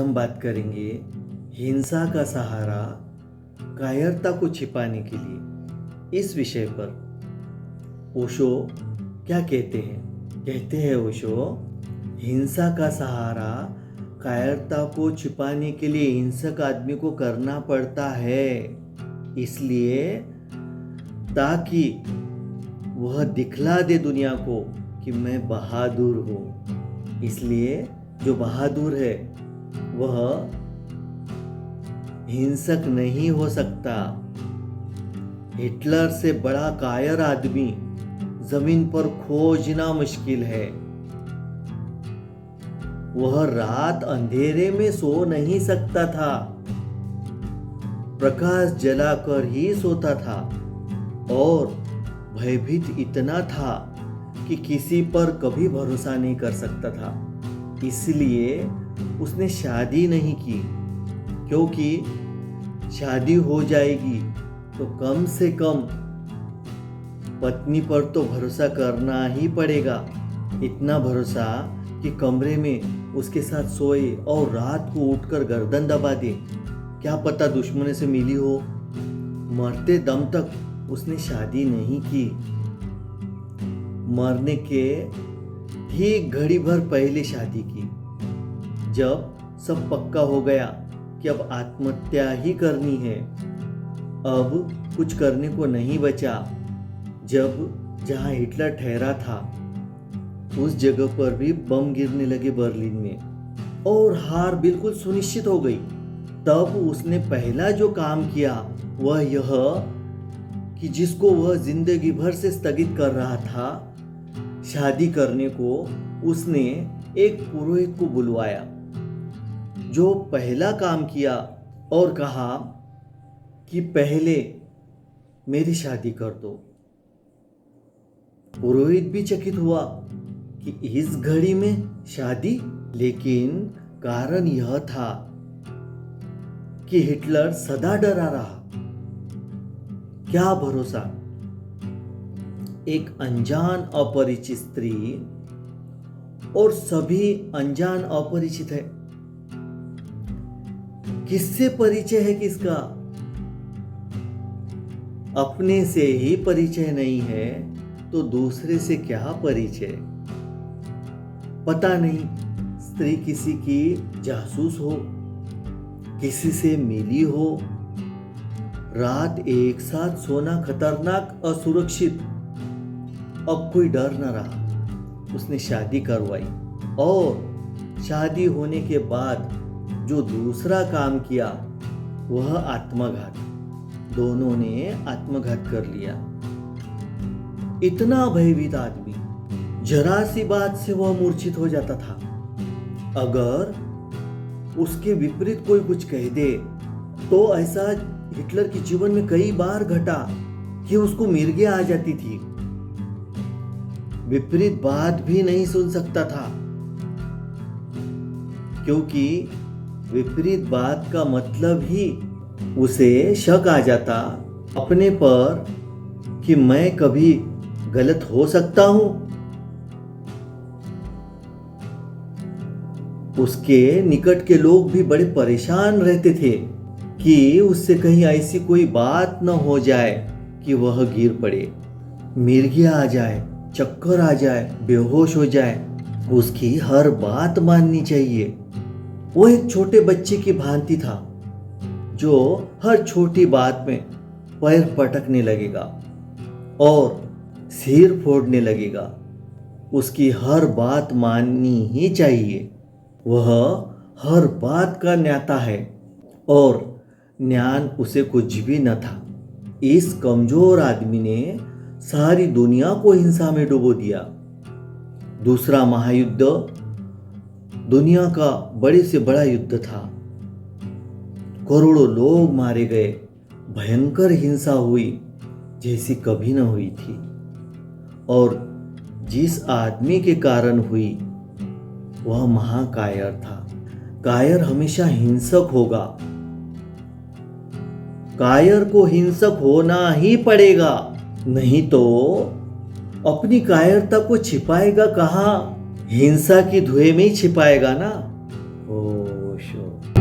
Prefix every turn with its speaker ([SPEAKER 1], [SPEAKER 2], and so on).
[SPEAKER 1] हम बात करेंगे हिंसा का सहारा कायरता को छिपाने के लिए। इस विषय पर ओशो क्या कहते हैं ओशो, हिंसा का सहारा कायरता को छिपाने के लिए हिंसक आदमी को करना पड़ता है, इसलिए ताकि वह दिखला दे दुनिया को कि मैं बहादुर हूँ। इसलिए जो बहादुर है वह हिंसक नहीं हो सकता। हिटलर से बड़ा कायर आदमी जमीन पर खोजना मुश्किल है। वह रात अंधेरे में सो नहीं सकता था, प्रकाश जलाकर ही सोता था और भयभीत इतना था कि किसी पर कभी भरोसा नहीं कर सकता था। इसलिए उसने शादी नहीं की, क्योंकि शादी हो जाएगी तो कम से कम पत्नी पर तो भरोसा करना ही पड़ेगा। इतना भरोसा कि कमरे में उसके साथ सोए और रात को उठकर गर्दन दबा दे। क्या पता दुश्मन से मिली हो। मरते दम तक उसने शादी नहीं की। मरने के ठीक घड़ी भर पहले शादी की। जब सब पक्का हो गया कि अब आत्महत्या ही करनी है, अब कुछ करने को नहीं बचा, जब जहां हिटलर ठहरा था उस जगह पर भी बम गिरने लगे बर्लिन में और हार बिल्कुल सुनिश्चित हो गई, तब उसने पहला जो काम किया वह यह कि जिसको वह जिंदगी भर से स्थगित कर रहा था, शादी करने को, उसने एक पुरोहित को बुलवाया। जो पहला काम किया और कहा कि पहले मेरी शादी कर दो। पुरोहित भी चकित हुआ कि इस घड़ी में शादी, लेकिन कारण यह था कि हिटलर सदा डरा रहा। क्या भरोसा, एक अनजान अपरिचित स्त्री, और सभी अनजान अपरिचित है। किससे परिचय है किसका? अपने से ही परिचय नहीं है तो दूसरे से क्या परिचय? पता नहीं स्त्री किसी की जासूस हो, किसी से मिली हो। रात एक साथ सोना खतरनाक, असुरक्षित। अब कोई डर न रहा। उसने शादी करवाई और शादी होने के बाद जो दूसरा काम किया वह आत्मघात। दोनों ने आत्मघात कर लिया। इतना भयभीत आदमी, जरा सी बात से वह मूर्छित हो जाता था। अगर उसके विपरीत कोई कुछ कह दे तो ऐसा हिटलर के जीवन में कई बार घटा कि उसको मिर्गी आ जाती थी। विपरीत बात भी नहीं सुन सकता था, क्योंकि विपरीत बात का मतलब ही उसे शक आ जाता अपने पर कि मैं कभी गलत हो सकता हूं। उसके निकट के लोग भी बड़े परेशान रहते थे कि उससे कहीं ऐसी कोई बात न हो जाए कि वह गिर पड़े, मिर्गी आ जाए, चक्कर आ जाए, बेहोश हो जाए। उसकी हर बात माननी चाहिए। वो एक छोटे बच्चे की भांति था जो हर छोटी बात में पैर पटकने लगेगा और सिर फोड़ने लगेगा। उसकी हर बात माननी ही चाहिए। वह हर बात का न्याता है और ज्ञान उसे कुछ भी न था। इस कमजोर आदमी ने सारी दुनिया को हिंसा में डुबो दिया। दूसरा महायुद्ध दुनिया का बड़े से बड़ा युद्ध था। करोड़ों लोग मारे गए। भयंकर हिंसा हुई जैसी कभी न हुई थी। और जिस आदमी के कारण हुई वह महाकायर था। कायर हमेशा हिंसक होगा। कायर को हिंसक होना ही पड़ेगा, नहीं तो अपनी कायरता को छिपाएगा कहाँ? हिंसा की धुएं में ही छिपाएगा ना। ओशो।